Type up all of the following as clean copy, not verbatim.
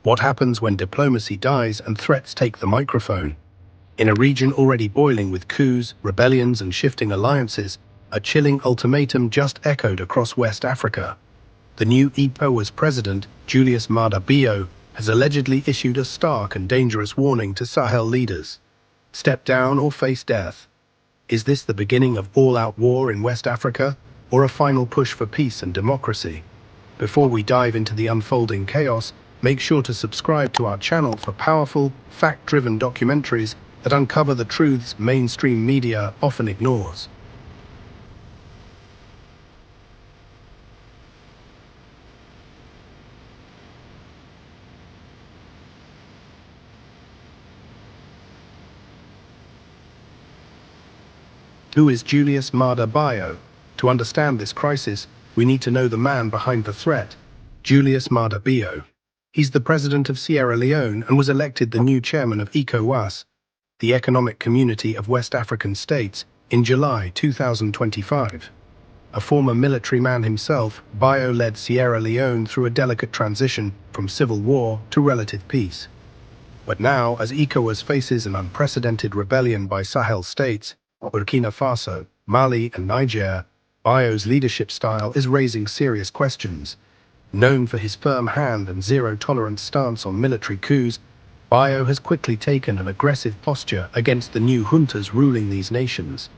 What happens when diplomacy dies and threats take the microphone? In a region already boiling with coups, rebellions, and shifting alliances, a chilling ultimatum just echoed across West Africa. The new ECOWAS president, Julius Maada Bio, has allegedly issued a stark and dangerous warning to Sahel leaders. Step down or face death. Is this the beginning of all-out war in West Africa, or a final push for peace and democracy? Before we dive into the unfolding chaos, make sure to subscribe to our channel for powerful, fact-driven documentaries that uncover the truths mainstream media often ignores. Who is Julius Maada Bio? To understand this crisis, we need to know the man behind the threat, Julius Maada Bio. He's the president of Sierra Leone and was elected the new chairman of ECOWAS, the Economic Community of West African States, in July 2025. A former military man himself, Bio led Sierra Leone through a delicate transition from civil war to relative peace. But now, as ECOWAS faces an unprecedented rebellion by Sahel states, Burkina Faso, Mali, and Niger, Bio's leadership style is raising serious questions. Known for his firm hand and zero-tolerance stance on military coups, Bio has quickly taken an aggressive posture against the new juntas ruling these nations.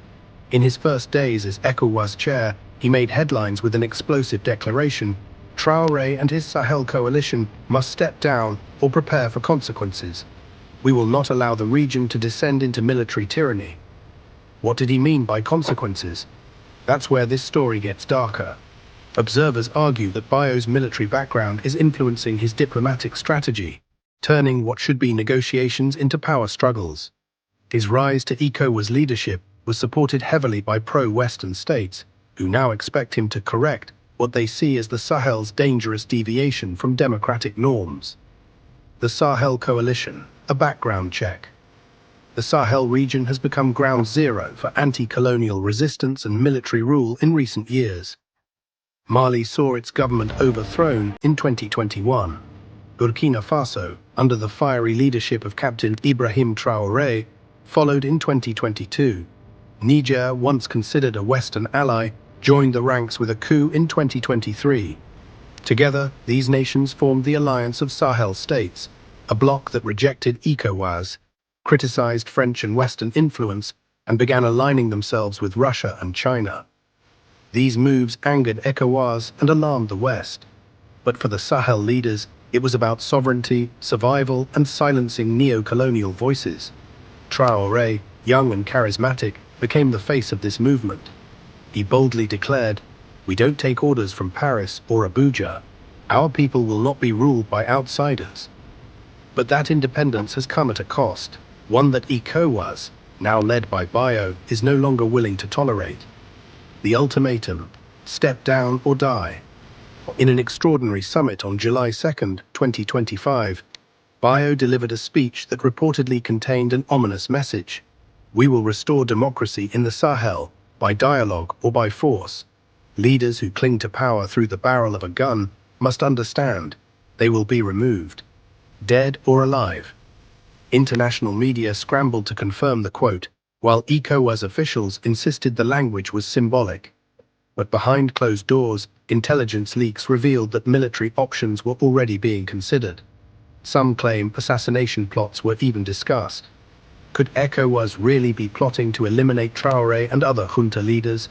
In his first days as ECOWAS chair, he made headlines with an explosive declaration: Traoré and his Sahel coalition must step down or prepare for consequences. We will not allow the region to descend into military tyranny. What did he mean by consequences? That's where this story gets darker. Observers argue that Bio's military background is influencing his diplomatic strategy, turning what should be negotiations into power struggles. His rise to ECOWAS leadership was supported heavily by pro-Western states, who now expect him to correct what they see as the Sahel's dangerous deviation from democratic norms. The Sahel Coalition, a background check. The Sahel region has become ground zero for anti-colonial resistance and military rule in recent years. Mali saw its government overthrown in 2021. Burkina Faso, under the fiery leadership of Captain Ibrahim Traoré, followed in 2022. Niger, once considered a Western ally, joined the ranks with a coup in 2023. Together, these nations formed the Alliance of Sahel States, a bloc that rejected ECOWAS, criticized French and Western influence, and began aligning themselves with Russia and China. These moves angered ECOWAS and alarmed the West. But for the Sahel leaders, it was about sovereignty, survival, and silencing neocolonial voices. Traoré, young and charismatic, became the face of this movement. He boldly declared, "We don't take orders from Paris or Abuja. Our people will not be ruled by outsiders." But that independence has come at a cost, one that ECOWAS, now led by Bio, is no longer willing to tolerate. The ultimatum: step down or die. In an extraordinary summit on July 2, 2025, Bio delivered a speech that reportedly contained an ominous message. We will restore democracy in the Sahel, by dialogue or by force. Leaders who cling to power through the barrel of a gun must understand they will be removed, dead or alive. International media scrambled to confirm the quote, while ECOWAS officials insisted the language was symbolic. But behind closed doors, intelligence leaks revealed that military options were already being considered. Some claim assassination plots were even discussed. Could ECOWAS really be plotting to eliminate Traoré and other junta leaders?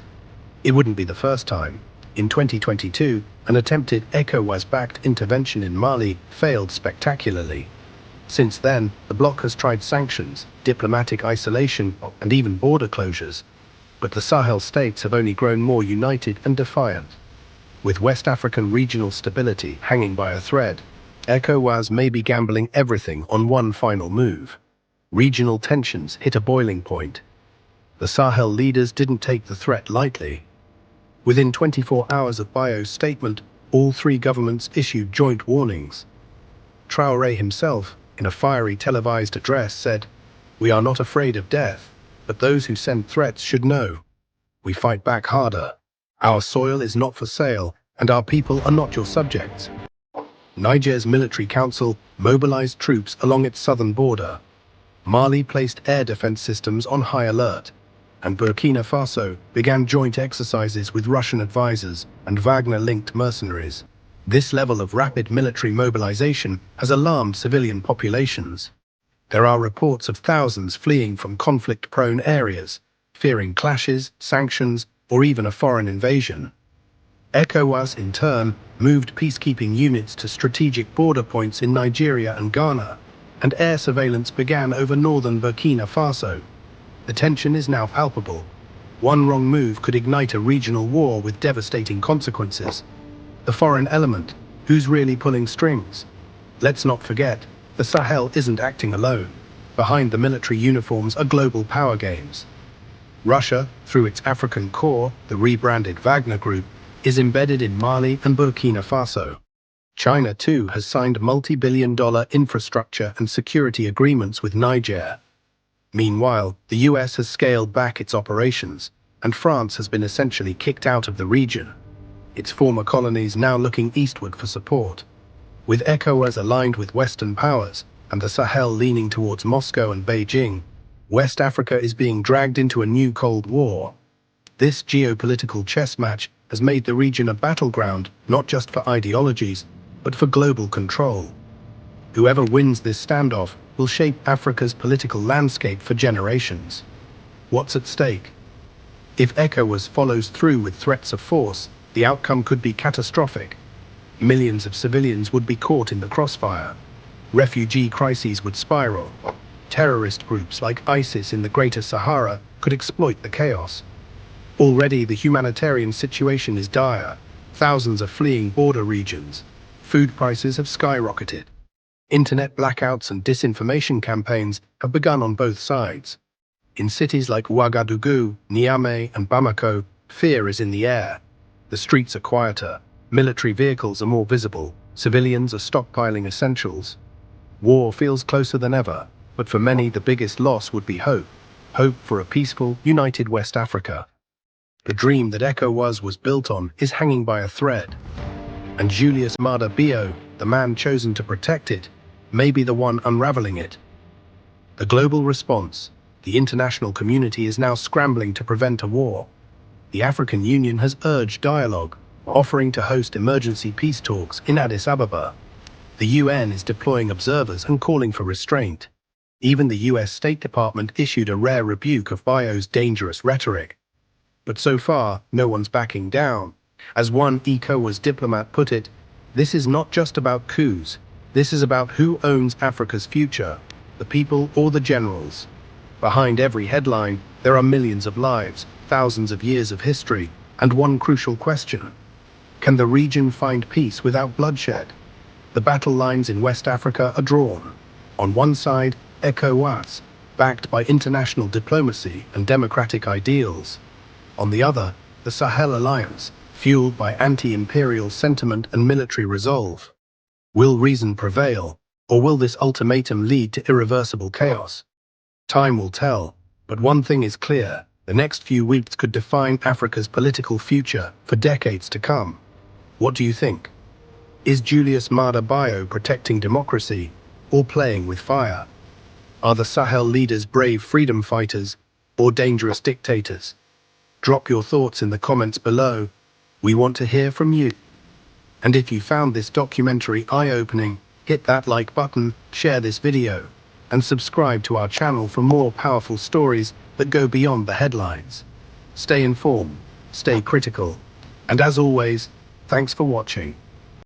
It wouldn't be the first time. In 2022, an attempted ECOWAS-backed intervention in Mali failed spectacularly. Since then, the bloc has tried sanctions, diplomatic isolation, and even border closures. But the Sahel states have only grown more united and defiant. With West African regional stability hanging by a thread, ECOWAS may be gambling everything on one final move. Regional tensions hit a boiling point. The Sahel leaders didn't take the threat lightly. Within 24 hours of Bio's statement, all three governments issued joint warnings. Traoré himself, in a fiery televised address, said, "We are not afraid of death, but those who send threats should know. We fight back harder. Our soil is not for sale, and our people are not your subjects." Niger's military council mobilized troops along its southern border. Mali placed air defense systems on high alert, and Burkina Faso began joint exercises with Russian advisors and Wagner-linked mercenaries. This level of rapid military mobilization has alarmed civilian populations. There are reports of thousands fleeing from conflict-prone areas, fearing clashes, sanctions, or even a foreign invasion. ECOWAS, in turn, moved peacekeeping units to strategic border points in Nigeria and Ghana, and air surveillance began over northern Burkina Faso. The tension is now palpable. One wrong move could ignite a regional war with devastating consequences. The foreign element, who's really pulling strings? Let's not forget, the Sahel isn't acting alone. Behind the military uniforms are global power games. Russia, through its African Corps, the rebranded Wagner Group, is embedded in Mali and Burkina Faso. China, too, has signed multi-billion-dollar infrastructure and security agreements with Niger. Meanwhile, the US has scaled back its operations, and France has been essentially kicked out of the region, its former colonies now looking eastward for support. With ECOWAS aligned with Western powers, and the Sahel leaning towards Moscow and Beijing, West Africa is being dragged into a new Cold War. This geopolitical chess match has made the region a battleground not just for ideologies, but for global control. Whoever wins this standoff will shape Africa's political landscape for generations. What's at stake? If ECOWAS follows through with threats of force, the outcome could be catastrophic. Millions of civilians would be caught in the crossfire. Refugee crises would spiral. Terrorist groups like ISIS in the Greater Sahara could exploit the chaos. Already the humanitarian situation is dire. Thousands are fleeing border regions. Food prices have skyrocketed. Internet blackouts and disinformation campaigns have begun on both sides. In cities like Ouagadougou, Niamey, and Bamako, fear is in the air. The streets are quieter, military vehicles are more visible, civilians are stockpiling essentials. War feels closer than ever, but for many the biggest loss would be hope. Hope for a peaceful, united West Africa. The dream that ECOWAS was built on is hanging by a thread. And Julius Maada Bio, the man chosen to protect it, may be the one unraveling it. The global response. The international community is now scrambling to prevent a war. The African Union has urged dialogue, offering to host emergency peace talks in Addis Ababa. The UN is deploying observers and calling for restraint. Even the US State Department issued a rare rebuke of Bio's dangerous rhetoric. But so far, no one's backing down. As one ECOWAS diplomat put it, this is not just about coups. This is about who owns Africa's future, the people or the generals. Behind every headline, there are millions of lives, thousands of years of history, and one crucial question. Can the region find peace without bloodshed? The battle lines in West Africa are drawn. On one side, ECOWAS, backed by international diplomacy and democratic ideals. On the other, the Sahel Alliance, fueled by anti-imperial sentiment and military resolve. Will reason prevail, or will this ultimatum lead to irreversible chaos? Time will tell, but one thing is clear, the next few weeks could define Africa's political future for decades to come. What do you think? Is Julius Maada Bio protecting democracy, or playing with fire? Are the Sahel leaders brave freedom fighters, or dangerous dictators? Drop your thoughts in the comments below. We want to hear from you. And if you found this documentary eye-opening, hit that like button, share this video, and subscribe to our channel for more powerful stories that go beyond the headlines. Stay informed, stay critical, and as always, thanks for watching.